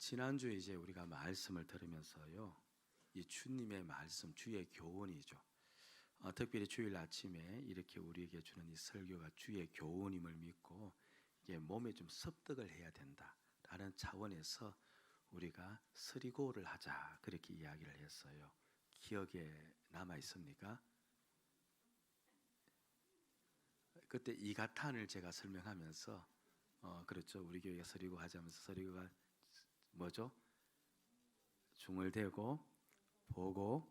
지난주에 이제 우리가 말씀을 들으면서요, 이 주님의 말씀, 주의 교훈이죠. 특별히 주일 아침에 이렇게 우리에게 주는 이 설교가 주의 교훈임을 믿고 이게 몸에 좀 습득을 해야 된다라는 차원에서 우리가 서리고를 하자 그렇게 이야기를 했어요. 기억에 남아 있습니까? 그때 이가탄을 제가 설명하면서 그렇죠. 우리 교회가 서리고 하자면서 서리고가 뭐죠? 중을 대고 보고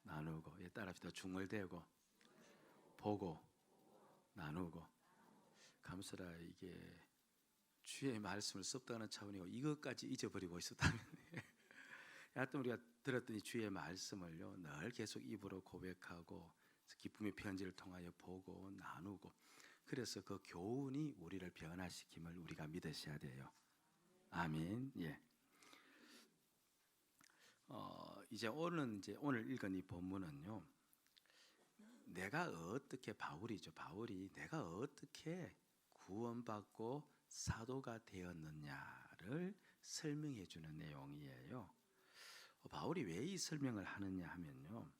나누고. 예, 따라합시다. 중을 대고 보고 나누고. 감사라, 이게 주의 말씀을 습득하는 차원이고 이것까지 잊어버리고 있었다면 하여튼 우리가 들었던 이 주의 말씀을요 늘 계속 입으로 고백하고 기쁨의 편지를 통하여 보고 나누고, 그래서 그 교훈이 우리를 변화시킴을 우리가 믿으셔야 돼요. 아멘. 예. 이제 오늘 읽은 이 본문은요, 내가 어떻게 바울이 내가 어떻게 구원받고 사도가 되었느냐를 설명해 주는 내용이에요. 바울이 왜 이 설명을 하느냐 하면요,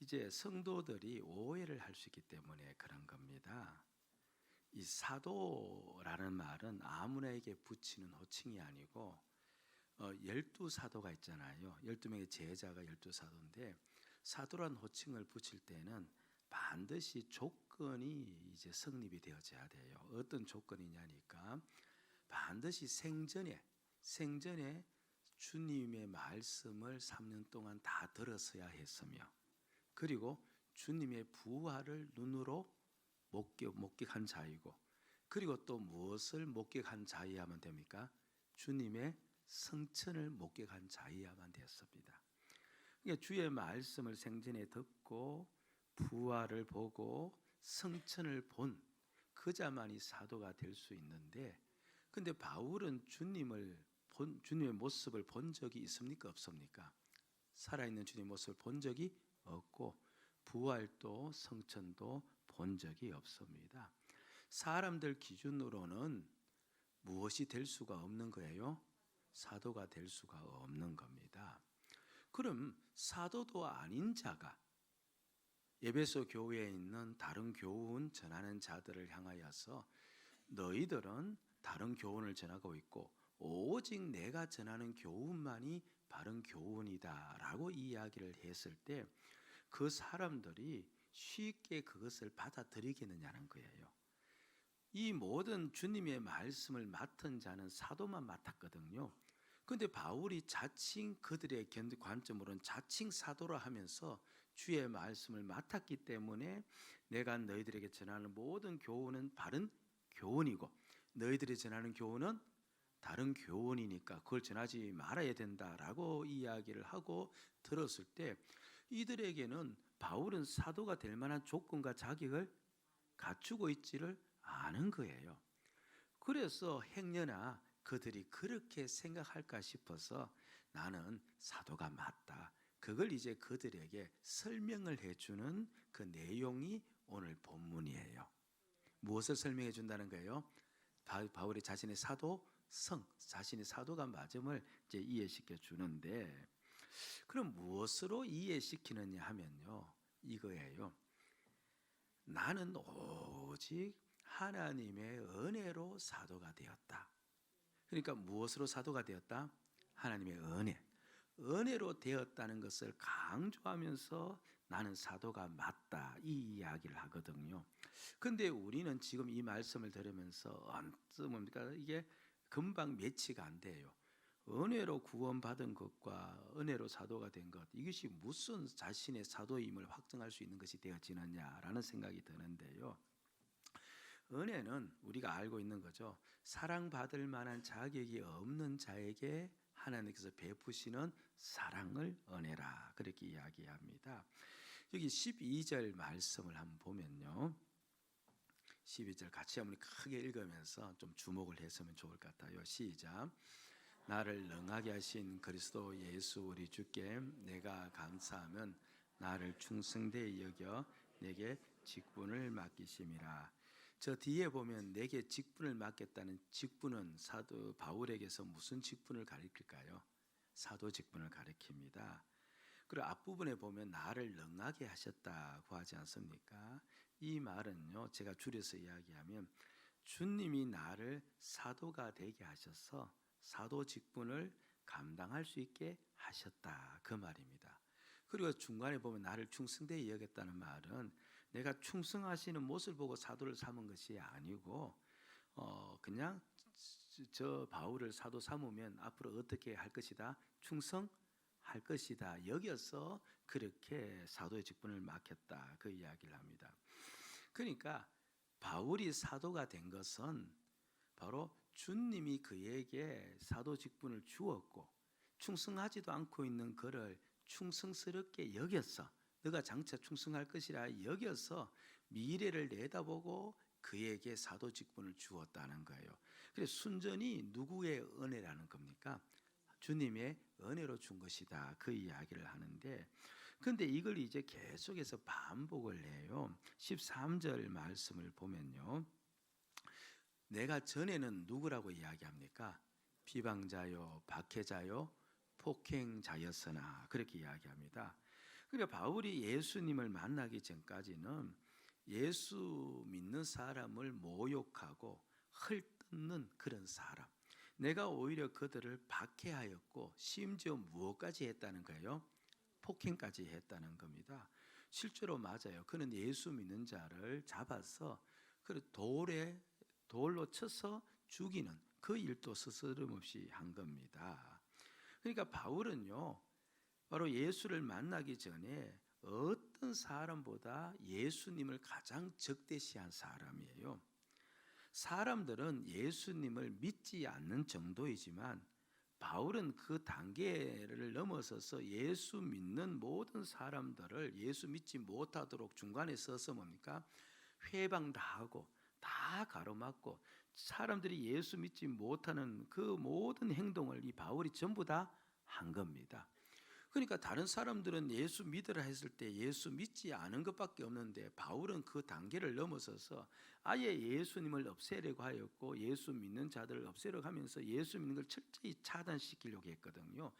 이제 성도들이 오해를 할 수 있기 때문에 그런 겁니다. 이 사도라는 말은 아무나에게 붙이는 호칭이 아니고 12사도가 있잖아요. 12명의 제자가 12사도인데 사도란 호칭을 붙일 때는 반드시 조건이 이제 성립이 되어져야 돼요. 어떤 조건이냐니까 반드시 생전에 주님의 말씀을 3년 동안 다 들었어야 했으며, 그리고 주님의 부활을 눈으로 목격한 자이고, 그리고 또 무엇을 목격한 자이야만 됩니까? 주님의 성천을 목격한 자이야만 되었습니다. 그러니까 주의 말씀을 생전에 듣고 부활을 보고 성천을 본 그자만이 사도가 될 수 있는데, 근데 바울은 주님의 모습을 본 적이 있습니까? 없습니까? 살아있는 주님의 모습을 본 적이 없고 부활도 성천도 본 적이 없습니다. 사람들 기준으로는 무엇이 될 수가 없는 거예요? 사도가 될 수가 없는 겁니다. 그럼 사도도 아닌 자가 에베소 교회에 있는 다른 교훈 전하는 자들을 향하여서 너희들은 다른 교훈을 전하고 있고 오직 내가 전하는 교훈만이 바른 교훈이다 라고 이야기를 했을 때 그 사람들이 쉽게 그것을 받아들이겠느냐는 거예요. 이 모든 주님의 말씀을 맡은 자는 사도만 맡았거든요. 그런데 바울이 자칭 그들의 관점으로는 자칭 사도라 하면서 주의 말씀을 맡았기 때문에 내가 너희들에게 전하는 모든 교훈은 바른 교훈이고 너희들이 전하는 교훈은 다른 교훈이니까 그걸 전하지 말아야 된다라고 이야기를 하고 들었을 때 이들에게는 바울은 사도가 될 만한 조건과 자격을 갖추고 있지를 않은 거예요. 그래서 행여나 그들이 그렇게 생각할까 싶어서 나는 사도가 맞다, 그걸 이제 그들에게 설명을 해주는 그 내용이 오늘 본문이에요. 무엇을 설명해 준다는 거예요? 바울이 자신의 자신의 사도가 맞음을 이제 이해시켜 주는데, 그럼 무엇으로 이해시키느냐 하면요, 이거예요. 나는 오직 하나님의 은혜로 사도가 되었다. 그러니까 무엇으로 사도가 되었다? 하나님의 은혜로 되었다는 것을 강조하면서 나는 사도가 맞다, 이 이야기를 하거든요. 근데 우리는 지금 이 말씀을 들으면서 뭡니까? 이게 금방 매치가 안 돼요. 은혜로 구원받은 것과 은혜로 사도가 된 것, 이것이 무슨 자신의 사도임을 확증할 수 있는 것이 되어지느냐라는 생각이 드는데요. 은혜는 우리가 알고 있는 거죠. 사랑받을 만한 자격이 없는 자에게 하나님께서 베푸시는 사랑을 은혜라, 그렇게 이야기합니다. 여기 12절 말씀을 한번 보면요, 12절 같이 한번 크게 읽으면서 좀 주목을 했으면 좋을 것 같아요. 시작. 나를 능하게 하신 그리스도 예수 우리 주께 내가 감사하면 나를 충성되이 여겨 내게 직분을 맡기심이라. 저 뒤에 보면 내게 직분을 맡겼다는 직분은 사도 바울에게서 무슨 직분을 가리킬까요? 사도 직분을 가리킵니다. 그리고 앞부분에 보면 나를 능하게 하셨다고 하지 않습니까? 이 말은요, 제가 줄여서 이야기하면 주님이 나를 사도가 되게 하셔서 사도 직분을 감당할 수 있게 하셨다, 그 말입니다. 그리고 중간에 보면 나를 충성되게 여겼다는 말은 내가 충성하시는 모습을 보고 사도를 삼은 것이 아니고 그냥 저 바울을 사도 삼으면 앞으로 어떻게 할 것이다, 충성할 것이다 여겨서 그렇게 사도의 직분을 맡겼다, 그 이야기를 합니다. 그러니까 바울이 사도가 된 것은 바로 주님이 그에게 사도 직분을 주었고 충성하지도 않고 있는 그를 충성스럽게 여겨서 너가 장차 충성할 것이라 여겨서 미래를 내다보고 그에게 사도 직분을 주었다는 거예요. 그래서 순전히 누구의 은혜라는 겁니까? 주님의 은혜로 준 것이다, 그 이야기를 하는데, 근데 이걸 이제 계속해서 반복을 해요. 13절 말씀을 보면요, 내가 전에는 누구라고 이야기합니까? 비방자요, 박해자요, 폭행자였으나, 그렇게 이야기합니다. 그러니까 바울이 예수님을 만나기 전까지는 예수 믿는 사람을 모욕하고 헐뜯는 그런 사람, 내가 오히려 그들을 박해하였고 심지어 무엇까지 했다는 거예요? 폭행까지 했다는 겁니다. 실제로 맞아요. 그는 예수 믿는 자를 잡아서 돌로 쳐서 죽이는 그 일도 스스럼없이 한 겁니다. 그러니까 바울은요, 바로 예수를 만나기 전에 어떤 사람보다 예수님을 가장 적대시한 사람이에요. 사람들은 예수님을 믿지 않는 정도이지만 바울은 그 단계를 넘어서서 예수 믿는 모든 사람들을 예수 믿지 못하도록 중간에 서서 뭡니까? 회방 다 하고 다 가로막고 사람들이 예수 믿지 못하는 그 모든 행동을 이 바울이 전부 다 한 겁니다. 그러니까 다른 사람들은 예수 믿으라 했을 때 예수 믿지 않은 것밖에 없는데 바울은 그 단계를 넘어서서 아예 예수님을 없애려고 하였고 예수 믿는 자들을 없애려고 하면서 예수 믿는 걸 철저히 차단시키려고 했거든요.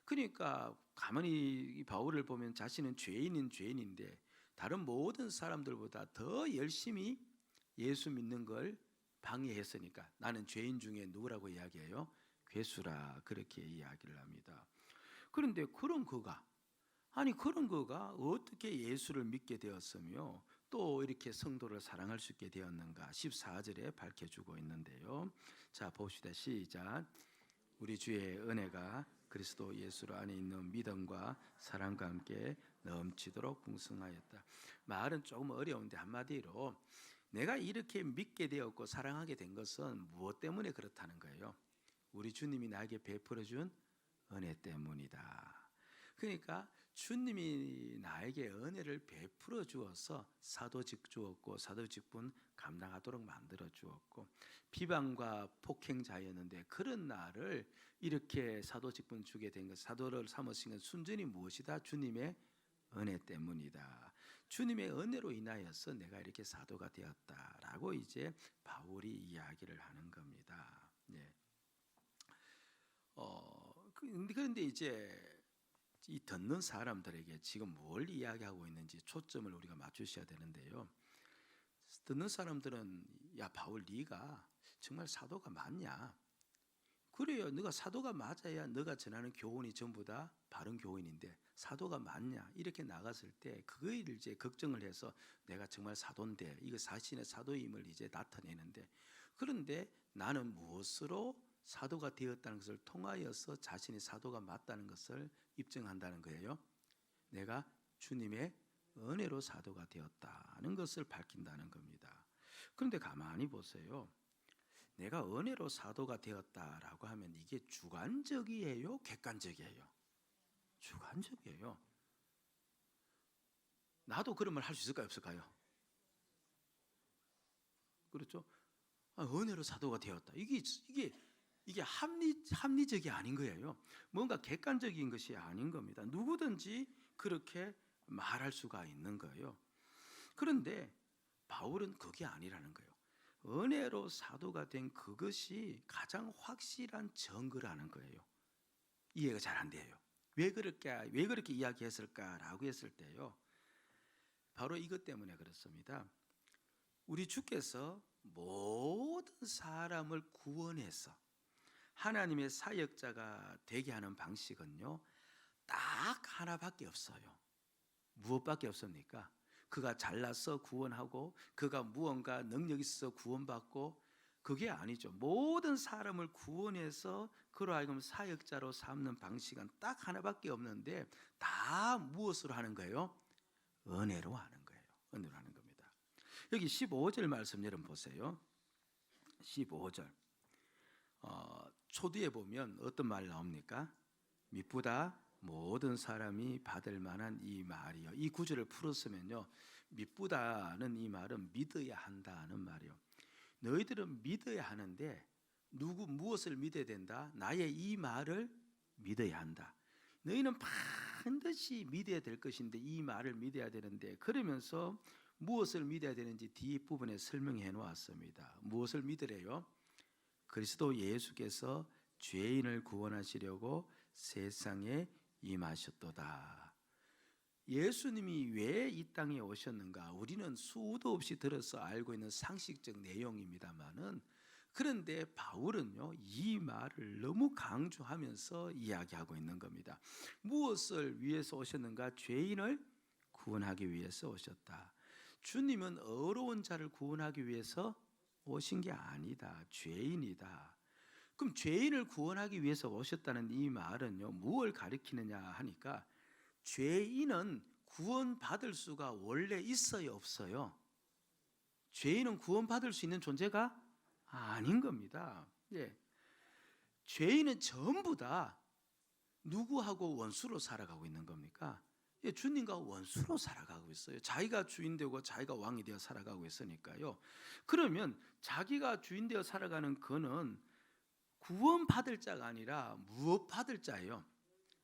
그러니까 가만히 바울을 보면 자신은 죄인인 죄인인데 다른 모든 사람들보다 더 열심히 예수 믿는 걸 방해했으니까 나는 죄인 중에 누구라고 이야기해요? 괴수라, 그렇게 이야기를 합니다. 그런데 그런 그가 어떻게 예수를 믿게 되었으며 또 이렇게 성도를 사랑할 수 있게 되었는가 14절에 밝혀주고 있는데요. 자, 봅시다. 시작. 우리 주의 은혜가 그리스도 예수 안에 있는 믿음과 사랑과 함께 넘치도록 풍성하였다. 말은 조금 어려운데 한마디로 내가 이렇게 믿게 되었고 사랑하게 된 것은 무엇 때문에 그렇다는 거예요? 우리 주님이 나에게 베풀어 준 은혜 때문이다. 그러니까 주님이 나에게 은혜를 베풀어 주어서 사도직 주었고 사도직분 감당하도록 만들어 주었고 비방과 폭행자였는데 그런 나를 이렇게 사도직분 주게 된 것, 사도를 삼으신 건 순전히 무엇이다? 주님의 은혜 때문이다. 주님의 은혜로 인하여서 내가 이렇게 사도가 되었다라고 이제 바울이 이야기를 하는 겁니다. 네. 그런데 이제 이 듣는 사람들에게 지금 뭘 이야기하고 있는지 초점을 우리가 맞추셔야 되는데요. 듣는 사람들은 야 바울 네가 정말 사도가 맞냐? 그래요. 네가 사도가 맞아야 네가 전하는 교훈이 전부 다 바른 교훈인데 사도가 맞냐? 이렇게 나갔을 때 그거를 이제 걱정을 해서 내가 정말 사도인데 이거 자신의 사도임을 이제 나타내는데 그런데 나는 무엇으로 사도가 되었다는 것을 통하여서 자신이 사도가 맞다는 것을 입증한다는 거예요. 내가 주님의 은혜로 사도가 되었다는 것을 밝힌다는 겁니다. 그런데 가만히 보세요. 내가 은혜로 사도가 되었다라고 하면 이게 주관적이에요? 객관적이에요? 주관적이에요. 나도 그런 말 할 수 있을까요? 없을까요? 그렇죠? 은혜로 사도가 되었다. 이게 합리적이 아닌 거예요. 뭔가 객관적인 것이 아닌 겁니다. 누구든지 그렇게 말할 수가 있는 거예요. 그런데 바울은 그게 아니라는 거예요. 은혜로 사도가 된 그것이 가장 확실한 증거라는 거예요. 이해가 잘 안 돼요. 왜 그렇게 이야기했을까라고 했을 때요, 바로 이것 때문에 그렇습니다. 우리 주께서 모든 사람을 구원해서 하나님의 사역자가 되게 하는 방식은요, 딱 하나밖에 없어요. 무엇밖에 없습니까? 그가 잘나서 구원하고 그가 무언가 능력이 있어서 구원받고, 그게 아니죠. 모든 사람을 구원해서 그로 하여금 사역자로 삼는 방식은 딱 하나밖에 없는데, 다 무엇으로 하는 거예요? 은혜로 하는 거예요. 은혜로 하는 겁니다. 여기 15절 말씀 여러분 보세요. 15절 초뒤에 보면 어떤 말 나옵니까? 미쁘다 모든 사람이 받을 만한 이 말이요. 이 구절을 풀었으면요, 미쁘다는 이 말은 믿어야 한다는 말이요. 너희들은 믿어야 하는데 무엇을 믿어야 된다? 나의 이 말을 믿어야 한다. 너희는 반드시 믿어야 될 것인데 이 말을 믿어야 되는데, 그러면서 무엇을 믿어야 되는지 뒷부분에 설명해 놓았습니다. 무엇을 믿으래요? 그리스도 예수께서 죄인을 구원하시려고 세상에 임하셨도다. 예수님이 왜 이 땅에 오셨는가? 우리는 수도 없이 들어서 알고 있는 상식적 내용입니다만은, 그런데 바울은요, 이 말을 너무 강조하면서 이야기하고 있는 겁니다. 무엇을 위해서 오셨는가? 죄인을 구원하기 위해서 오셨다. 주님은 어려운 자를 구원하기 위해서 오신 게 아니다. 죄인이다. 그럼 죄인을 구원하기 위해서 오셨다는 이 말은요, 무엇을 가리키느냐 하니까, 죄인은 구원받을 수가 원래 있어요, 없어요? 죄인은 구원받을 수 있는 존재가 아닌 겁니다. 예. 죄인은 전부 다 누구하고 원수로 살아가고 있는 겁니까? 예, 주님과 원수로 살아가고 있어요. 자기가 주인 되고 자기가 왕이 되어 살아가고 있으니까요. 그러면 자기가 주인 되어 살아가는 그는 구원받을 자가 아니라 무엇 받을 자예요?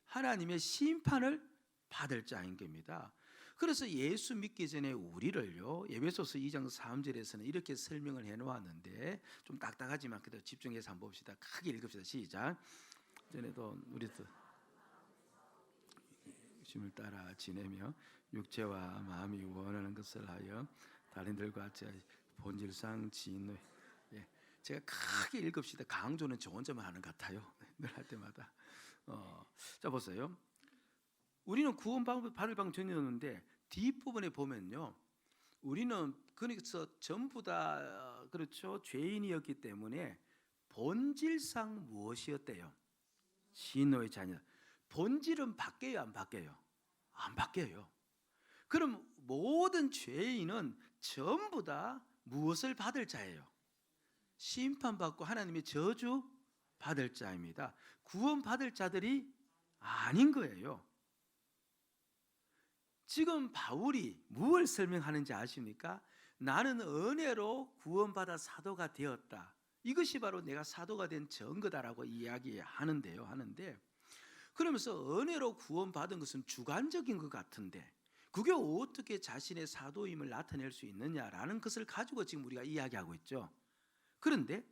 하나님의 심판을 받을 자인 겁니다. 그래서 예수 믿기 전에 우리를요, 에베소서 2장 3절에서는 이렇게 설명을 해 놓았는데, 좀 딱딱하지만 그래도 집중해서 한번 봅시다. 크게 읽읍시다. 시작. 전에도 우리도 심을 따라 지내며 육체와 마음이 원하는 것을 하여 다른들과 같이 본질상 진노. 예, 제가 크게 읽읍시다. 강조는 저 혼자만 하는 것 같아요. 늘 할 때마다. 자 보세요. 우리는 구원받을 방 전이었는데 뒷부분에 보면요, 우리는 그래서 전부 다 그렇죠, 죄인이었기 때문에 본질상 무엇이었대요? 진노의 자녀. 본질은 바뀌어요, 안 바뀌어요? 안 바뀌어요. 그럼 모든 죄인은 전부 다 무엇을 받을 자예요? 심판받고 하나님의 저주 받을 자입니다. 구원받을 자들이 아닌 거예요. 지금 바울이 무엇을 설명하는지 아십니까? 나는 은혜로 구원받아 사도가 되었다. 이것이 바로 내가 사도가 된 증거다라고 이야기하는데요. 그러면서 은혜로 구원받은 것은 주관적인 것 같은데, 그게 어떻게 자신의 사도임을 나타낼 수 있느냐라는 것을 가지고 지금 우리가 이야기하고 있죠. 그런데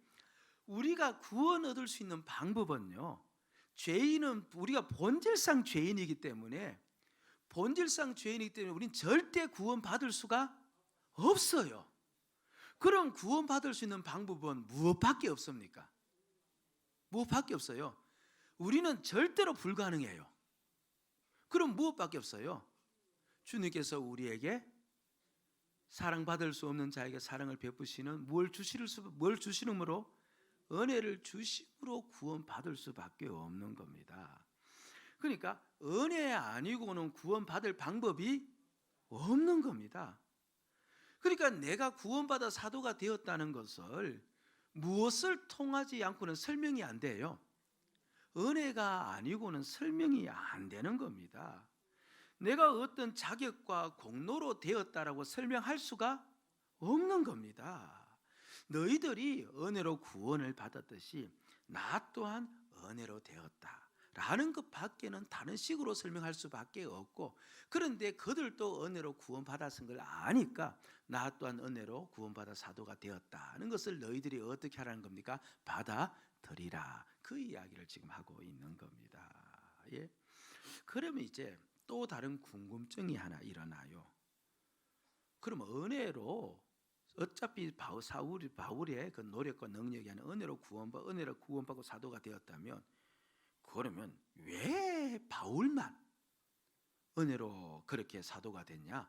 우리가 구원 얻을 수 있는 방법은요, 죄인은 우리가 본질상 죄인이기 때문에 우리는 절대 구원받을 수가 없어요. 그럼 구원받을 수 있는 방법은 무엇밖에 없습니까? 무엇밖에 없어요. 우리는 절대로 불가능해요. 그럼 무엇밖에 없어요? 주님께서 우리에게 사랑받을 수 없는 자에게 사랑을 베푸시는 뭘 주시는으로? 은혜를 주심으로 구원받을 수밖에 없는 겁니다. 그러니까 은혜 아니고는 구원받을 방법이 없는 겁니다. 그러니까 내가 구원받아 사도가 되었다는 것을 무엇을 통하지 않고는 설명이 안 돼요. 은혜가 아니고는 설명이 안 되는 겁니다. 내가 어떤 자격과 공로로 되었다라고 설명할 수가 없는 겁니다. 너희들이 은혜로 구원을 받았듯이 나 또한 은혜로 되었다. 라는 것밖에는 다른 식으로 설명할 수밖에 없고, 그런데 그들도 은혜로 구원받았은 걸 아니까 나 또한 은혜로 구원받아 사도가 되었다는 것을 너희들이 어떻게 하라는 겁니까? 받아들이라. 그 이야기를 지금 하고 있는 겁니다. 예? 그러면 이제 또 다른 궁금증이 하나 일어나요. 그럼 은혜로 어차피 바울의 그 노력과 능력이 아닌 은혜로 구원받고 사도가 되었다면, 그러면 왜 바울만 은혜로 그렇게 사도가 됐냐?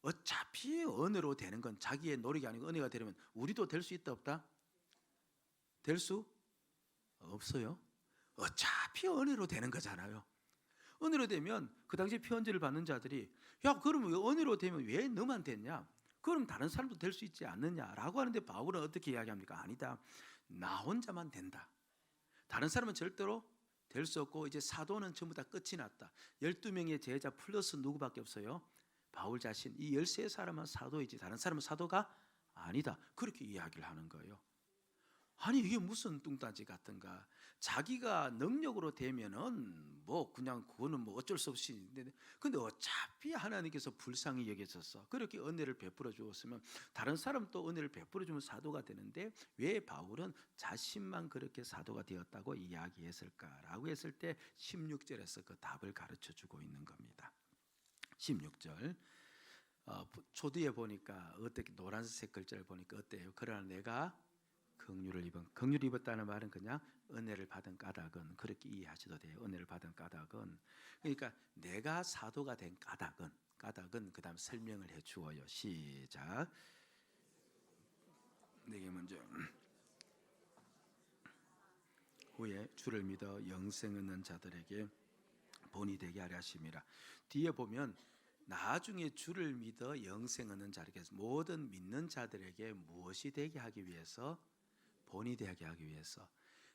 어차피 은혜로 되는 건 자기의 노력이 아니고 은혜가 되려면 우리도 될 수 있다 없다? 될 수 없어요. 어차피 은혜로 되는 거잖아요. 은혜로 되면 그 당시 편지를 받는 자들이 야 그럼 은혜로 되면 왜 너만 됐냐? 그럼 다른 사람도 될 수 있지 않느냐라고 하는데 바울은 어떻게 이야기합니까? 아니다. 나 혼자만 된다. 다른 사람은 절대로 될 수 없고 이제 사도는 전부 다 끝이 났다. 12명의 제자 플러스 누구밖에 없어요? 바울 자신. 이 13사람은 사도이지 다른 사람은 사도가 아니다. 그렇게 이야기를 하는 거예요. 아니 이게 무슨 뚱딴지 같은가. 자기가 능력으로 되면은 뭐 그냥 그거는 뭐 어쩔 수 없이, 근데 어차피 하나님께서 불쌍히 여겨져서 그렇게 은혜를 베풀어 주었으면 다른 사람 또 은혜를 베풀어 주면 사도가 되는데 왜 바울은 자신만 그렇게 사도가 되었다고 이야기했을까라고 했을 때 16절에서 그 답을 가르쳐 주고 있는 겁니다. 16절 초디에 보니까 어떻게 노란색 글자를 보니까 어때요? 그러나 내가 긍휼을 입었다는 말은 그냥 은혜를 받은 까닭은, 그렇게 이해하셔도 돼요. 은혜를 받은 까닭은, 그러니까 내가 사도가 된 까닭은 그 다음 설명을 해 주어요. 시작. 내게 먼저 후에 주를 믿어 영생 얻는 자들에게 본이 되게 하려 하심이라. 뒤에 보면 나중에 주를 믿어 영생 얻는 자에게, 모든 믿는 자들에게 무엇이 되게 하기 위해서? 본이 되게 하기 위해서.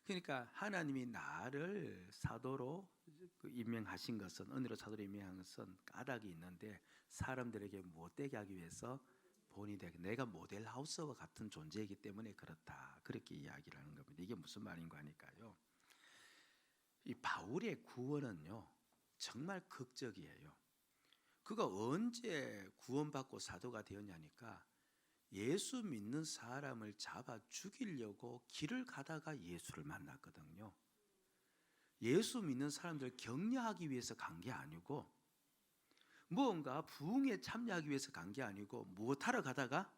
그러니까 하나님이 나를 사도로 임명하신 것은, 은혜로 사도로 임명한 것은 까닭이 있는데 사람들에게 무엇 되게 하기 위해서? 본이 되게. 내가 모델 하우스와 같은 존재이기 때문에 그렇다. 그렇게 이야기를 하는 겁니다. 이게 무슨 말인가 하니까요. 이 바울의 구원은요 정말 극적이에요. 그가 언제 구원받고 사도가 되었냐니까 예수 믿는 사람을 잡아 죽이려고 길을 가다가 예수를 만났거든요. 예수 믿는 사람들 격려하기 위해서 간 게 아니고, 무언가 부흥에 참여하기 위해서 간 게 아니고, 무엇하러 가다가?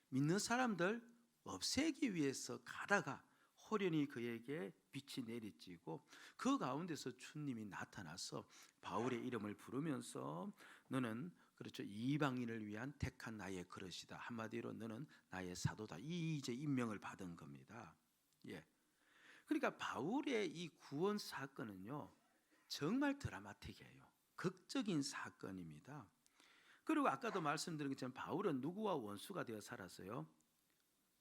믿는 사람들 없애기 위해서 가다가 호련히 그에게 빛이 내리쬐고 그 가운데서 주님이 나타나서 바울의 이름을 부르면서 너는 그렇죠, 이방인을 위한 택한 나의 그릇이다. 한마디로 너는 나의 사도다. 이 이제 임명을 받은 겁니다. 예. 그러니까 바울의 이 구원 사건은요 정말 드라마틱해요. 극적인 사건입니다. 그리고 아까도 말씀드린 것처럼 바울은 누구와 원수가 되어 살았어요?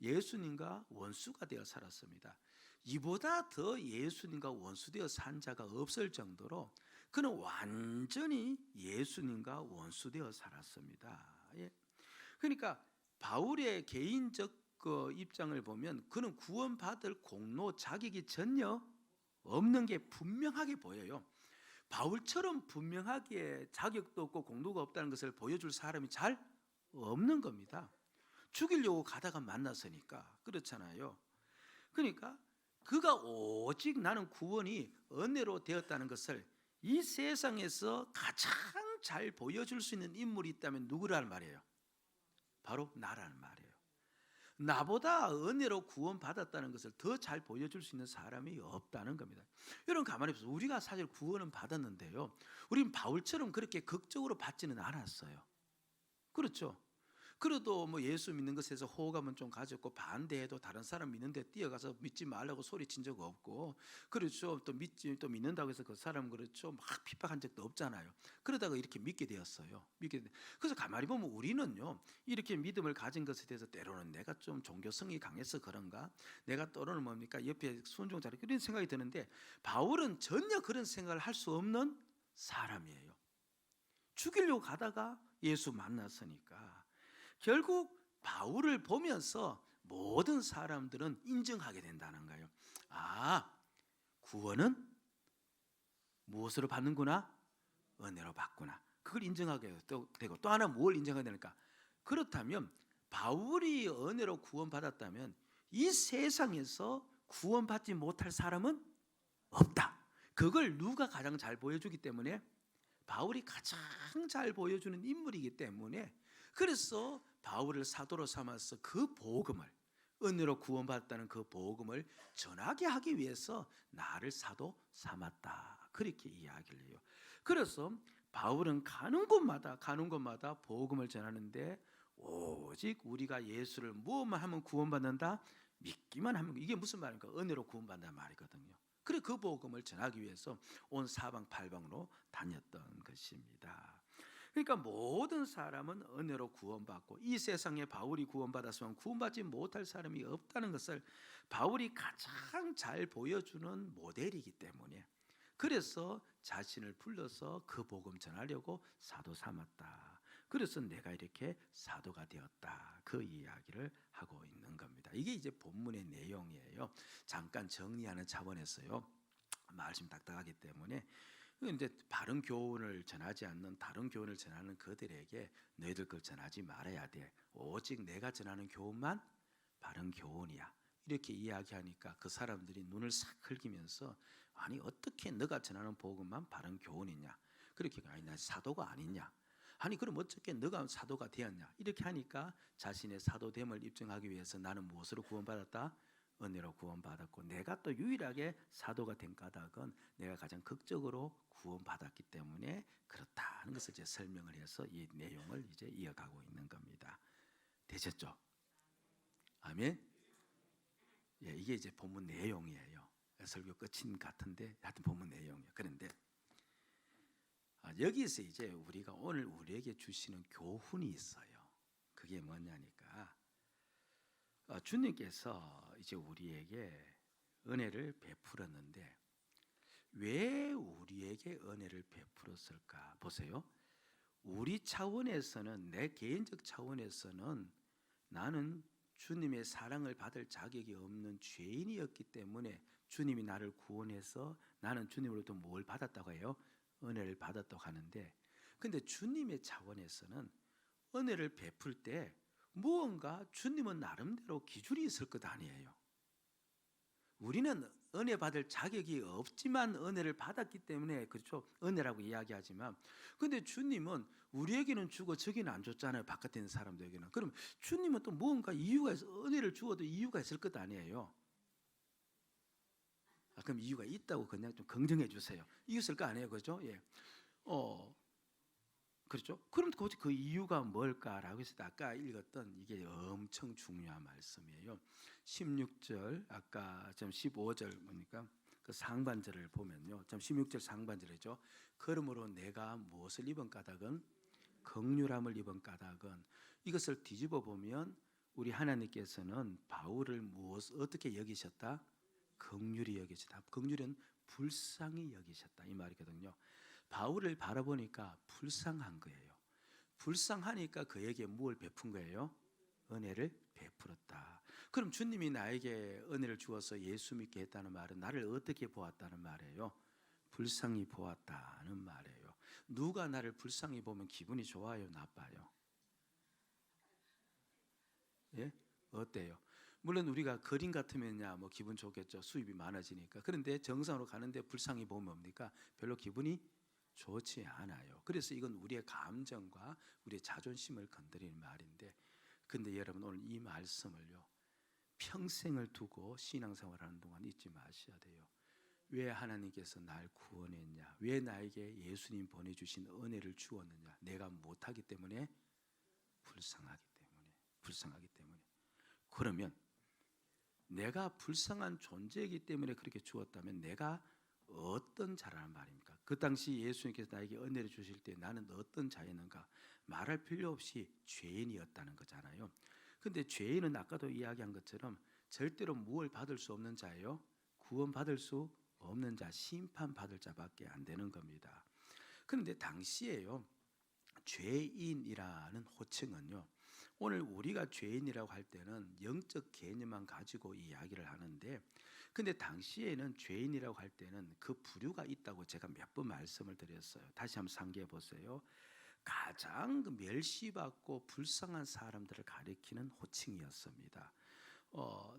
예수님과 원수가 되어 살았습니다. 이보다 더 예수님과 원수되어 산 자가 없을 정도로 그는 완전히 예수님과 원수되어 살았습니다. 예. 그러니까 바울의 개인적 그 입장을 보면 그는 구원받을 공로 자격이 전혀 없는 게 분명하게 보여요. 바울처럼 분명하게 자격도 없고 공로가 없다는 것을 보여줄 사람이 잘 없는 겁니다. 죽이려고 가다가 만났으니까. 그렇잖아요. 그러니까 그가 오직 나는 구원이 은혜로 되었다는 것을 이 세상에서 가장 잘 보여줄 수 있는 인물이 있다면 누구라는 말이에요? 바로 나라는 말이에요. 나보다 은혜로 구원받았다는 것을 더 잘 보여줄 수 있는 사람이 없다는 겁니다. 여러분 가만히 보세요. 우리가 사실 구원은 받았는데요, 우린 바울처럼 그렇게 극적으로 받지는 않았어요. 그렇죠? 그래도 뭐 예수 믿는 것에서 호감은 좀 가졌고, 반대해도 다른 사람 믿는데 뛰어가서 믿지 말라고 소리친 적 없고, 그렇죠. 또 믿는다고 해서 그 사람 그렇죠 막 핍박한 적도 없잖아요. 그러다가 이렇게 믿게 되었어요. 그래서 가만히 보면 우리는요 이렇게 믿음을 가진 것에 대해서 때로는 내가 좀 종교성이 강해서 그런가, 내가 또는 뭡니까 옆에 순종자리 그런 생각이 드는데, 바울은 전혀 그런 생각을 할 수 없는 사람이에요. 죽이려고 가다가 예수 만났으니까. 결국 바울을 보면서 모든 사람들은 인정하게 된다는 거예요. 아, 구원은 무엇으로 받는구나? 은혜로 받구나. 그걸 인정하게 되고 또 하나 뭘 인정해야 되니까? 그렇다면 바울이 은혜로 구원받았다면 이 세상에서 구원받지 못할 사람은 없다. 그걸 누가 가장 잘 보여주기 때문에 바울이 가장 잘 보여주는 인물이기 때문에 그래서 바울을 사도로 삼아서 그 복음을 은혜로 구원받았다는 그 복음을 전하게 하기 위해서 나를 사도 삼았다. 그렇게 이야기를 해요. 그래서 바울은 가는 곳마다 복음을 전하는데 오직 우리가 예수를 무엇만 하면 구원받는다? 믿기만 하면 이게 무슨 말입니까? 은혜로 구원받는다는 말이거든요. 그래 그 복음을 전하기 위해서 온 사방팔방으로 다녔던 것입니다. 그러니까 모든 사람은 은혜로 구원받고 이 세상에 바울이 구원받았으면 구원받지 못할 사람이 없다는 것을 바울이 가장 잘 보여주는 모델이기 때문에 그래서 자신을 불러서 그 복음 전하려고 사도 삼았다. 그래서 내가 이렇게 사도가 되었다. 그 이야기를 하고 있는 겁니다. 이게 이제 본문의 내용이에요. 잠깐 정리하는 차원에서요. 말씀 딱딱하기 때문에 이제 바른 교훈을 전하지 않는 다른 교훈을 전하는 그들에게 너희들 걸 전하지 말아야 돼. 오직 내가 전하는 교훈만 바른 교훈이야. 이렇게 이야기하니까 그 사람들이 눈을 싹 긁으면서 아니 어떻게 너가 전하는 복음만 바른 교훈이냐? 그렇게 아니 나 사도가 아니냐? 아니 그럼 어떻게 너가 사도가 되었냐? 이렇게 하니까 자신의 사도됨을 입증하기 위해서 나는 무엇으로 구원받았다? 은혜로 구원받았고 내가 또 유일하게 사도가 된 까닭은 내가 가장 극적으로 구원받았기 때문에 그렇다는 것을 이제 설명을 해서 이 내용을 이제 이어가고 있는 겁니다. 되셨죠? 아멘. 예, 이게 이제 본문 내용이에요. 설교 끝인 같은데 하여튼 본문 내용이에요. 그런데 여기서 이제 우리가 오늘 우리에게 주시는 교훈이 있어요. 그게 뭐냐니까 주님께서 이제 우리에게 은혜를 베풀었는데 왜 우리에게 은혜를 베풀었을까? 보세요. 우리 차원에서는 내 개인적 차원에서는 나는 주님의 사랑을 받을 자격이 없는 죄인이었기 때문에 주님이 나를 구원해서 나는 주님으로부터 뭘 받았다고 해요? 은혜를 받았다고 하는데 근데 주님의 차원에서는 은혜를 베풀 때 무언가 주님은 나름대로 기준이 있을 것 아니에요. 우리는 은혜 받을 자격이 없지만 은혜를 받았기 때문에 그렇죠. 은혜라고 이야기하지만 근데 주님은 우리에게는 주고 저기는 안 줬잖아요. 바깥에 있는 사람들에게는. 그럼 주님은 또 무언가 이유가 있어 은혜를 주어도 이유가 있을 것 아니에요. 그럼 이유가 있다고 그냥 좀 긍정해 주세요. 이유 있을 거 아니에요. 그렇죠? 예. 그렇죠? 그럼 도대체 그 이유가 뭘까라고 해서 아까 읽었던 이게 엄청 중요한 말씀이에요. 16절 아까 좀 15절 보니까 그 상반절을 보면요. 좀 16절 상반절이죠. 그러므로 내가 무엇을 입은 까닭은 긍휼함을 입은 까닭은 이것을 뒤집어 보면 우리 하나님께서는 바울을 어떻게 여기셨다? 긍휼히 여기셨다. 긍휼은 불쌍히 여기셨다 이 말이거든요. 바울을 바라보니까 불쌍한 거예요. 불쌍하니까 그에게 무엇을 베푼 거예요? 은혜를 베풀었다. 그럼 주님이 나에게 은혜를 주어서 예수 믿게 했다는 말은 나를 어떻게 보았다는 말이에요? 불쌍히 보았다는 말이에요. 누가 나를 불쌍히 보면 기분이 좋아요, 나빠요? 예? 어때요? 물론 우리가 거린 같으면야 뭐 기분 좋겠죠. 수입이 많아지니까. 그런데 정상으로 가는데 불쌍히 보면 뭡니까? 별로 기분이 좋지 않아요. 그래서 이건 우리의 감정과 우리의 자존심을 건드리는 말인데 근데 여러분 오늘 이 말씀을요. 평생을 두고 신앙생활하는 동안 잊지 마셔야 돼요. 왜 하나님께서 날 구원했냐? 왜 나에게 예수님 보내주신 은혜를 주었느냐? 내가 못하기 때문에 불쌍하기 때문에 그러면 내가 불쌍한 존재이기 때문에 그렇게 주었다면 내가 어떤 자라는 말입니까? 그 당시 예수님께서 나에게 은혜를 주실 때 나는 어떤 자였는가? 말할 필요 없이 죄인이었다는 거잖아요. 근데 죄인은 아까도 이야기한 것처럼 절대로 무엇을 받을 수 없는 자예요. 구원받을 수 없는 자, 심판받을 자밖에 안 되는 겁니다. 그런데 당시에요. 죄인이라는 호칭은요. 오늘 우리가 죄인이라고 할 때는 영적 개념만 가지고 이야기를 하는데, 근데 당시에는 죄인이라고 할 때는 그 부류가 있다고 제가 몇 번 말씀을 드렸어요. 다시 한번 상기해 보세요. 가장 멸시받고 불쌍한 사람들을 가리키는 호칭이었습니다.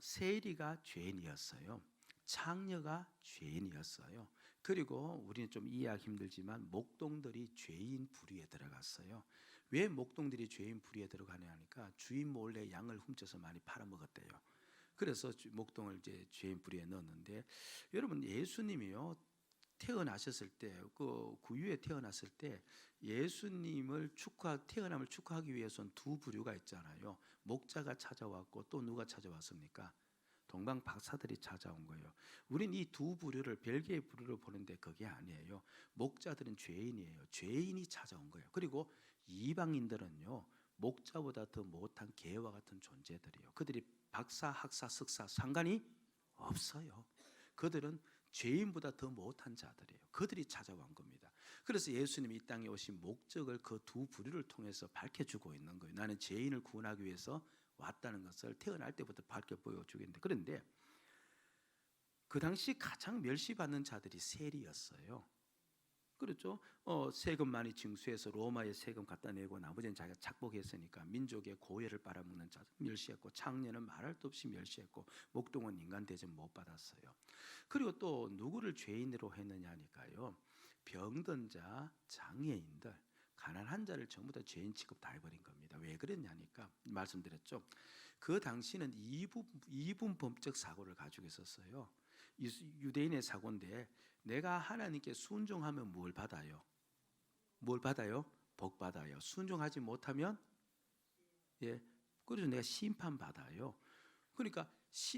세리가 죄인이었어요. 창녀가 죄인이었어요. 그리고 우리는 좀 이해하기 힘들지만 목동들이 죄인 부류에 들어갔어요. 왜 목동들이 죄인 부류에 들어가냐 하니까 주인 몰래 양을 훔쳐서 많이 팔아먹었대요. 그래서 목동을 이제 죄인 부류에 넣었는데, 여러분 예수님이요 태어나셨을 때, 그 구유에 태어났을 때 예수님을 태어남을 축하하기 위해서는 두 부류가 있잖아요. 목자가 찾아왔고 또 누가 찾아왔습니까? 동방 박사들이 찾아온 거예요. 우린 이 두 부류를 별개의 부류로 보는데 그게 아니에요. 목자들은 죄인이에요. 죄인이 찾아온 거예요. 그리고 이방인들은요 목자보다 더 못한 개와 같은 존재들이에요. 그들이 박사, 학사, 석사 상관이 없어요. 그들은 죄인보다 더 못한 자들이에요. 그들이 찾아온 겁니다. 그래서 예수님이 이 땅에 오신 목적을 그 두 부류를 통해서 밝혀주고 있는 거예요. 나는 죄인을 구원하기 위해서 왔다는 것을 태어날 때부터 밝혀 보여주겠는데, 그런데 그 당시 가장 멸시받는 자들이 세리였어요. 그렇죠? 세금 많이 징수해서 로마에 세금 갖다 내고 나머지는 자기가 착복했으니까 민족의 고혈을 빨아먹는 자 멸시했고, 창녀는 말할 것 없이 멸시했고, 목동은 인간 대접 못 받았어요. 그리고 또 누구를 죄인으로 했느냐 하니까요, 병든 자, 장애인들, 가난한 자를 전부 다 죄인 취급 다 해버린 겁니다. 왜 그랬냐니까 말씀드렸죠. 그 당시는 이분법적 사고를 가지고 있었어요. 유대인의 사고인데, 내가 하나님께 순종하면 뭘 받아요? 뭘 받아요? 복 받아요. 순종하지 못하면 그래서 내가 심판 받아요. 그러니까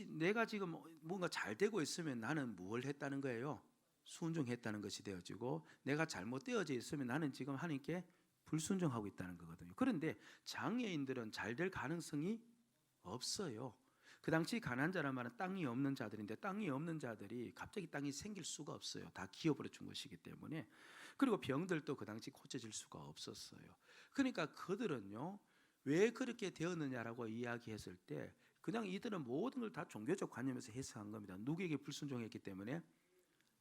내가 지금 뭔가 잘 되고 있으면 나는 뭘 했다는 거예요? 순종했다는 것이 되어지고, 내가 잘못되어져 있으면 나는 지금 하나님께 불순종하고 있다는 거거든요. 그런데 장애인들은 잘 될 가능성이 없어요. 그 당시 가난한 자란 말은 땅이 없는 자들인데, 땅이 없는 자들이 갑자기 땅이 생길 수가 없어요. 다 기업으로 준 것이기 때문에. 그리고 병들도 그 당시 고쳐질 수가 없었어요. 그러니까 그들은요 왜 그렇게 되었느냐라고 이야기했을 때, 그냥 이들은 모든 걸 다 종교적 관념에서 해석한 겁니다. 누구에게 불순종했기 때문에?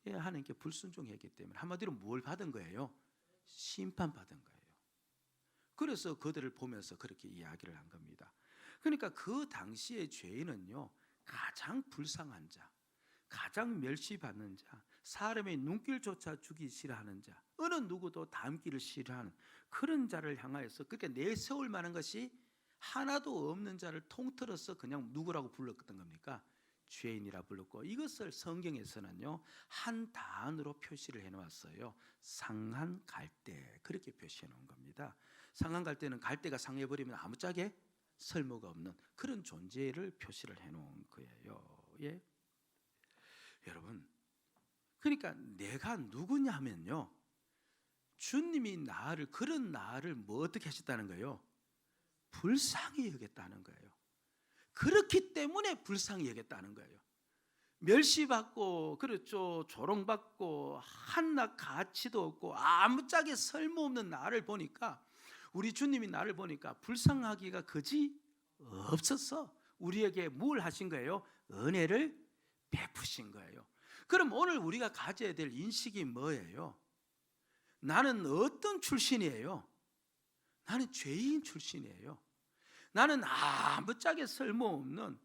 하나님께 불순종했기 때문에. 한마디로 뭘 받은 거예요? 심판받은 거예요. 그래서 그들을 보면서 그렇게 이야기를 한 겁니다. 그러니까 그 당시의 죄인은요 가장 불쌍한 자, 가장 멸시받는 자, 사람의 눈길조차 주기 싫어하는 자, 어느 누구도 닮기를 싫어하는 그런 자를 향하여서 그렇게 내세울 만한 것이 하나도 없는 자를 통틀어서 그냥 누구라고 불렀던 겁니까? 죄인이라 불렀고, 이것을 성경에서는요 한 단어로 표시를 해놓았어요. 상한 갈대, 그렇게 표시해 놓은 겁니다. 상한 갈대는 갈대가 상해버리면 아무짝에 설모가 없는 그런 존재를 표시를 해놓은 거예요. 예? 여러분, 그러니까 내가 누구냐면요, 주님이 그런 나를 뭐 어떻게 하셨다는 거예요? 불쌍히 여겼다는 거예요. 그렇기 때문에 불쌍히 여겼다는 거예요. 멸시받고, 그렇죠, 조롱받고, 한낱 가치도 없고 아무짝에 설모없는 나를 보니까, 우리 주님이 나를 보니까 불쌍하기가 그지 없었어. 우리에게 뭘 하신 거예요? 은혜를 베푸신 거예요. 그럼 오늘 우리가 가져야 될 인식이 뭐예요? 나는 어떤 출신이에요? 나는 죄인 출신이에요. 나는 아무짝에 쓸모없는,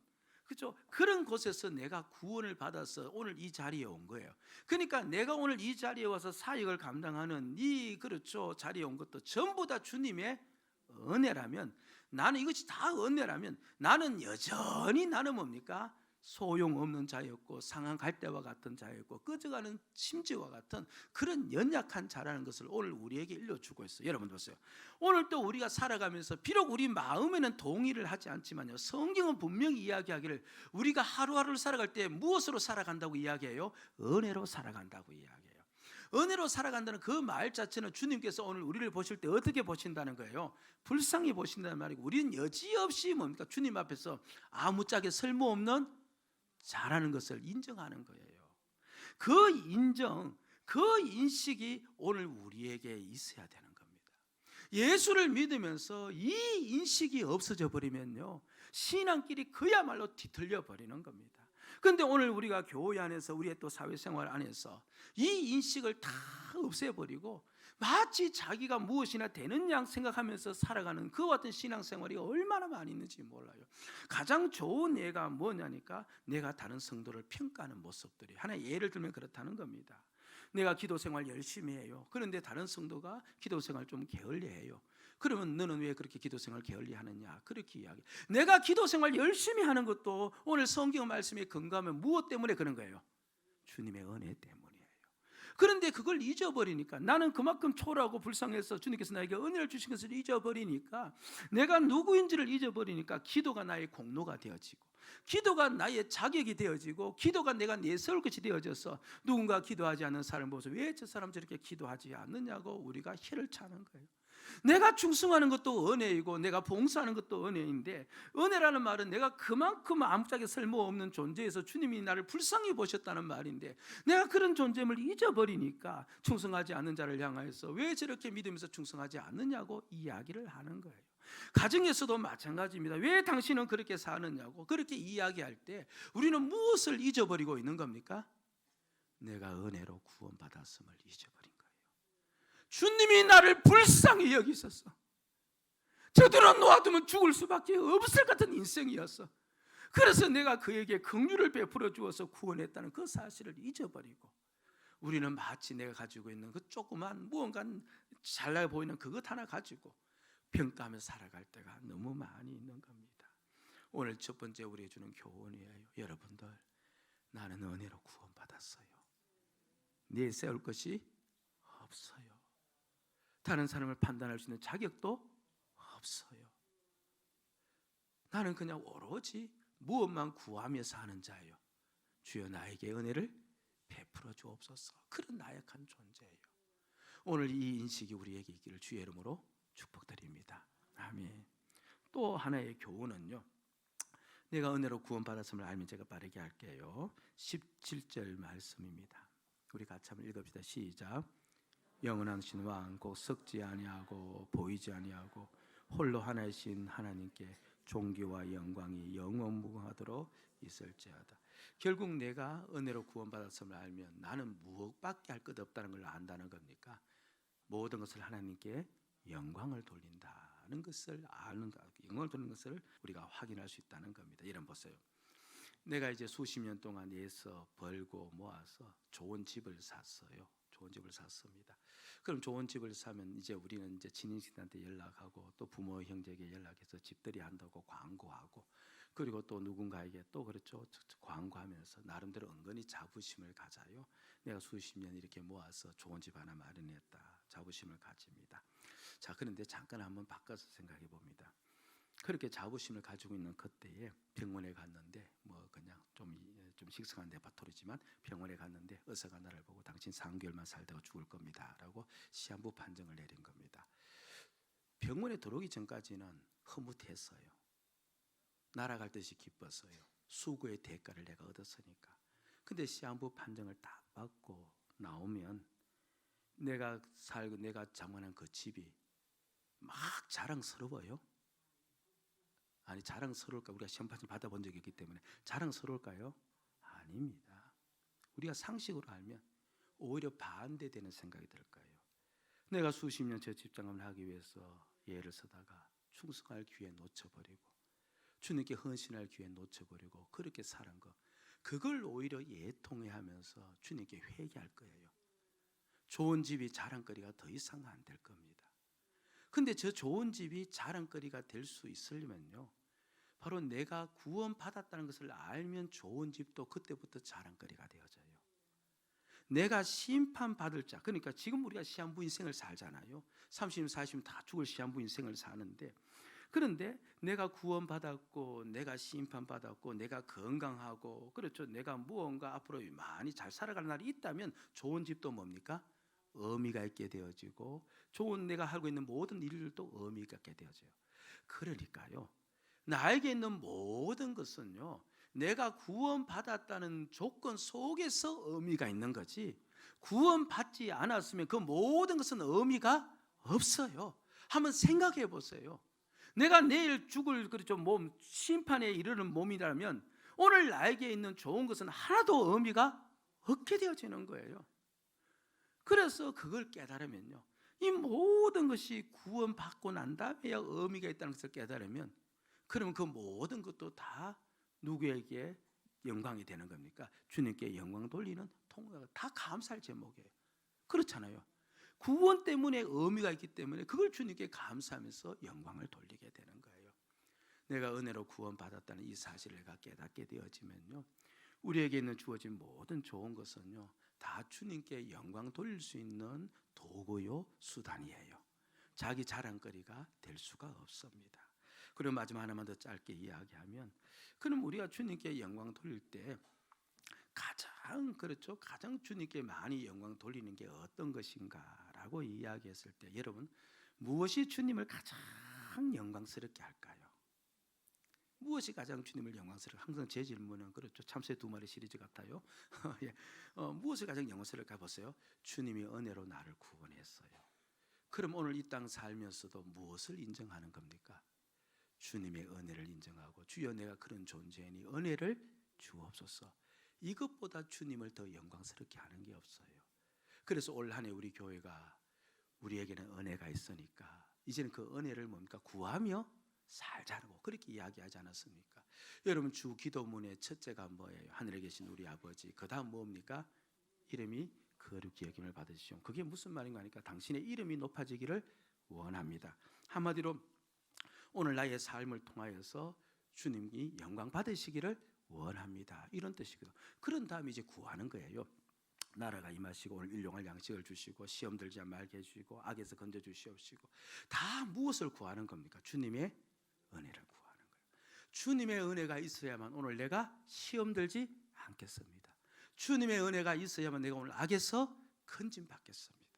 그렇죠? 그런 곳에서 내가 구원을 받아서 오늘 이 자리에 온 거예요. 그러니까 내가 오늘 이 자리에 와서 사역을 감당하는 이, 그렇죠, 자리에 온 것도 전부 다 주님의 은혜라면, 나는 이것이 다 은혜라면, 나는 여전히 나는 뭡니까? 소용없는 자였고, 상한 갈대와 같은 자였고, 꺼져가는 심지와 같은 그런 연약한 자라는 것을 오늘 우리에게 일러주고 있어요. 여러분 보세요. 오늘 또 우리가 살아가면서 비록 우리 마음에는 동의를 하지 않지만요, 성경은 분명히 이야기하기를 우리가 하루하루를 살아갈 때 무엇으로 살아간다고 이야기해요? 은혜로 살아간다고 이야기해요. 은혜로 살아간다는 그 말 자체는 주님께서 오늘 우리를 보실 때 어떻게 보신다는 거예요? 불쌍히 보신다는 말이고, 우리는 여지없이 뭡니까? 주님 앞에서 아무짝에 쓸모없는 자라는 것을 인정하는 거예요. 그 인정, 그 인식이 오늘 우리에게 있어야 되는 겁니다. 예수를 믿으면서 이 인식이 없어져 버리면요, 신앙길이 그야말로 뒤틀려 버리는 겁니다. 그런데 오늘 우리가 교회 안에서, 우리의 또 사회생활 안에서 이 인식을 다 없애버리고 마치 자기가 무엇이나 되는 양 생각하면서 살아가는 그와 같은 신앙생활이 얼마나 많이 있는지 몰라요. 가장 좋은 예가 뭐냐니까, 내가 다른 성도를 평가하는 모습들이. 하나의 예를 들면 그렇다는 겁니다. 내가 기도생활 열심히 해요. 그런데 다른 성도가 기도생활 좀 게을리해요. 그러면 너는 왜 그렇게 기도생활 게을리하느냐, 그렇게 이야기. 내가 기도생활 열심히 하는 것도 오늘 성경 말씀에 근거하면 무엇 때문에 그런 거예요? 주님의 은혜 때문이에요. 그런데 그걸 잊어버리니까, 나는 그만큼 초라하고 불쌍해서 주님께서 나에게 은혜를 주신 것을 잊어버리니까, 내가 누구인지를 잊어버리니까 기도가 나의 공로가 되어지고, 기도가 나의 자격이 되어지고, 기도가 내가 내세울 것이 되어져서 누군가 기도하지 않는 사람을 보면서 왜 저 사람 저렇게 기도하지 않느냐고 우리가 혀를 차는 거예요. 내가 충성하는 것도 은혜이고 내가 봉사하는 것도 은혜인데, 은혜라는 말은 내가 그만큼 아무짝에 쓸모없는 존재에서 주님이 나를 불쌍히 보셨다는 말인데, 내가 그런 존재임을 잊어버리니까 충성하지 않는 자를 향하여서 왜 저렇게 믿으면서 충성하지 않느냐고 이야기를 하는 거예요. 가정에서도 마찬가지입니다. 왜 당신은 그렇게 사느냐고 그렇게 이야기할 때 우리는 무엇을 잊어버리고 있는 겁니까? 내가 은혜로 구원받았음을 잊어버린 거예요. 주님이 나를 불쌍히 여기셨어. 저들은 놓아두면 죽을 수밖에 없을 같은 인생이었어. 그래서 내가 그에게 긍휼을 베풀어 주어서 구원했다는 그 사실을 잊어버리고, 우리는 마치 내가 가지고 있는 그 조그만 무언가 잘나 보이는 그것 하나 가지고 평가하며 살아갈 때가 너무 많이 있는 겁니다. 오늘 첫 번째 우리에게 주는 교훈이에요. 여러분들, 나는 은혜로 구원받았어요. 내세울 것이 없어요. 다른 사람을 판단할 수 있는 자격도 없어요. 나는 그냥 오로지 무엇만 구하며 사는 자예요. 주여 나에게 은혜를 베풀어 주옵소서. 그런 나약한 존재예요. 오늘 이 인식이 우리에게 있기를 주의 이름으로 축복드립니다. 아멘. 또 하나의 교훈은요, 내가 은혜로 구원받았음을 알면, 제가 빠르게 할게요. 17절 말씀입니다. 우리 같이 한번 읽읍시다. 시작. 영원하신 왕 곧 썩지 아니하고 보이지 아니하고 홀로 하나이신 하나님께 존귀와 영광이 영원무궁하도록 있을지어다. 결국 내가 은혜로 구원받았음을 알면 나는 무엇밖에 할 것 없다는 걸 안다는 겁니까? 모든 것을 하나님께 영광을 돌린다는 것을 아는, 영광을 돌리는 것을 우리가 확인할 수 있다는 겁니다. 이런 보세요. 내가 이제 수십 년 동안 애써 벌고 모아서 좋은 집을 샀어요. 좋은 집을 샀습니다. 그럼 좋은 집을 사면 이제 우리는 이제 친인식한테 연락하고 또 부모 형제에게 연락해서 집들이 한다고 광고하고, 그리고 또 누군가에게 또 그렇죠, 광고하면서 나름대로 은근히 자부심을 가져요. 내가 수십 년 이렇게 모아서 좋은 집 하나 마련했다, 자부심을 가집니다. 자, 그런데 잠깐 한번 바꿔서 생각해 봅니다. 그렇게 자부심을 가지고 있는 그때에 병원에 갔는데, 뭐 그냥 좀 식상한 레파토리지만 병원에 갔는데 의사가 나를 보고 당신 3개월만 살다가 죽을 겁니다 라고 시한부 판정을 내린 겁니다. 병원에 들어오기 전까지는 흐뭇했어요. 날아갈 듯이 기뻤어요. 수고의 대가를 내가 얻었으니까. 근데 시한부 판정을 딱 받고 나오면 내가 살고 내가 장만한 그 집이 막 자랑스러워요. 아니, 자랑스러울까? 우리가 시험 판정 받아본 적이 있기 때문에 자랑스러울까요? 아닙니다. 우리가 상식으로 알면 오히려 반대되는 생각이 들 거예요. 내가 수십 년 저 집장을 하기 위해서 예를 쓰다가 충성할 기회 놓쳐버리고 주님께 헌신할 기회 놓쳐버리고 그렇게 사는 거, 그걸 오히려 예통해하면서 주님께 회개할 거예요. 좋은 집이 자랑거리가 더 이상 안 될 겁니다. 근데 저 좋은 집이 자랑거리가 될 수 있으려면요, 바로 내가 구원받았다는 것을 알면 좋은 집도 그때부터 자랑거리가 되어져요. 내가 심판받을 자, 그러니까 지금 우리가 시한부 인생을 살잖아요. 30년 40년 다 죽을 시한부 인생을 사는데, 그런데 내가 구원받았고 내가 심판받았고 내가 건강하고, 그렇죠, 내가 무언가 앞으로 많이 잘 살아갈 날이 있다면 좋은 집도 뭡니까? 의미가 있게 되어지고, 좋은 내가 하고 있는 모든 일들도 의미가 있게 되어져요. 그러니까요, 나에게 있는 모든 것은요, 내가 구원받았다는 조건 속에서 의미가 있는 거지, 구원받지 않았으면 그 모든 것은 의미가 없어요. 한번 생각해 보세요. 내가 내일 죽을 그렇죠 몸 심판에 이르는 몸이라면 오늘 나에게 있는 좋은 것은 하나도 의미가 없게 되어지는 거예요. 그래서 그걸 깨달으면요, 이 모든 것이 구원받고 난 다음에야 의미가 있다는 것을 깨달으면, 그러면 그 모든 것도 다 누구에게 영광이 되는 겁니까? 주님께 영광 돌리는 통로가 다 감사할 제목이에요. 그렇잖아요. 구원 때문에 의미가 있기 때문에 그걸 주님께 감사하면서 영광을 돌리게 되는 거예요. 내가 은혜로 구원받았다는 이 사실을 내가 깨닫게 되어지면요, 우리에게 있는 주어진 모든 좋은 것은요 다 주님께 영광 돌릴 수 있는 도구요 수단이에요. 자기 자랑거리가 될 수가 없습니다. 그리고 마지막 하나만 더 짧게 이야기하면, 그럼 우리가 주님께 영광 돌릴 때 가장 그렇죠, 가장 주님께 많이 영광 돌리는 게 어떤 것인가라고 이야기했을 때, 여러분 무엇이 주님을 가장 영광스럽게 할까요? 무엇이 가장 주님을 영광스럽게? 항상 제 질문은 그렇죠, 참새 두 마리 시리즈 같아요. 예. 무엇이 가장 영광스럽게 보세요? 주님이 은혜로 나를 구원했어요. 그럼 오늘 이 땅 살면서도 무엇을 인정하는 겁니까? 주님의 은혜를 인정하고, 주여 내가 그런 존재니 은혜를 주옵소서. 이것보다 주님을 더 영광스럽게 하는 게 없어요. 그래서 올 한 해 우리 교회가, 우리에게는 은혜가 있으니까 이제는 그 은혜를 뭡니까? 구하며 살자고 그렇게 이야기하지 않았습니까? 여러분 주 기도문의 첫째가 뭐예요? 하늘에 계신 우리 아버지. 그 다음 뭡니까? 이름이 거룩히 여김을 받으시오. 그게 무슨 말인가 하니까 당신의 이름이 높아지기를 원합니다. 한마디로 오늘 나의 삶을 통하여서 주님이 영광 받으시기를 원합니다, 이런 뜻이거든요. 그런 다음에 이제 구하는 거예요. 나라가 임하시고 오늘 일용할 양식을 주시고 시험 들지 말게 해주시고 악에서 건져 주시옵시고. 다 무엇을 구하는 겁니까? 주님의 은혜를 구하는 거예요. 주님의 은혜가 있어야만 오늘 내가 시험 들지 않겠습니다. 주님의 은혜가 있어야만 내가 오늘 악에서 건짐 받겠습니다.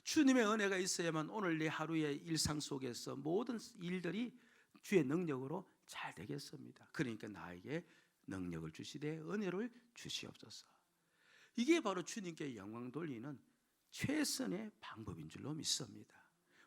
주님의 은혜가 있어야만 오늘 내 하루의 일상 속에서 모든 일들이 주의 능력으로 잘 되겠습니다. 그러니까 나에게 능력을 주시되 은혜를 주시옵소서. 이게 바로 주님께 영광 돌리는 최선의 방법인 줄로 믿습니다.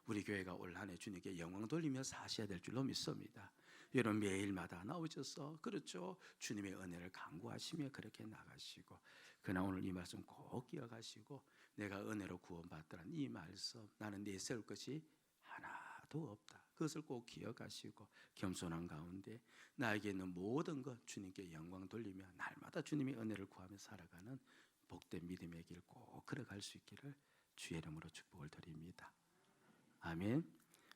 우리 교회가 올 한 해 주님께 영광 돌리며 사셔야 될 줄로 믿습니다. 여러분 매일마다 나오셔서 그렇죠, 주님의 은혜를 간구하시며 그렇게 나가시고, 그러나 오늘 이 말씀 꼭 기억하시고, 내가 은혜로 구원받더란 이 말씀, 나는 내세울 것이 하나도 없다, 그것을 꼭 기억하시고 겸손한 가운데 나에게 있는 모든 것 주님께 영광 돌리며 날마다 주님의 은혜를 구하며 살아가는 복된 믿음의 길 꼭 걸어갈 수 있기를 주의 이름으로 축복을 드립니다. 아멘.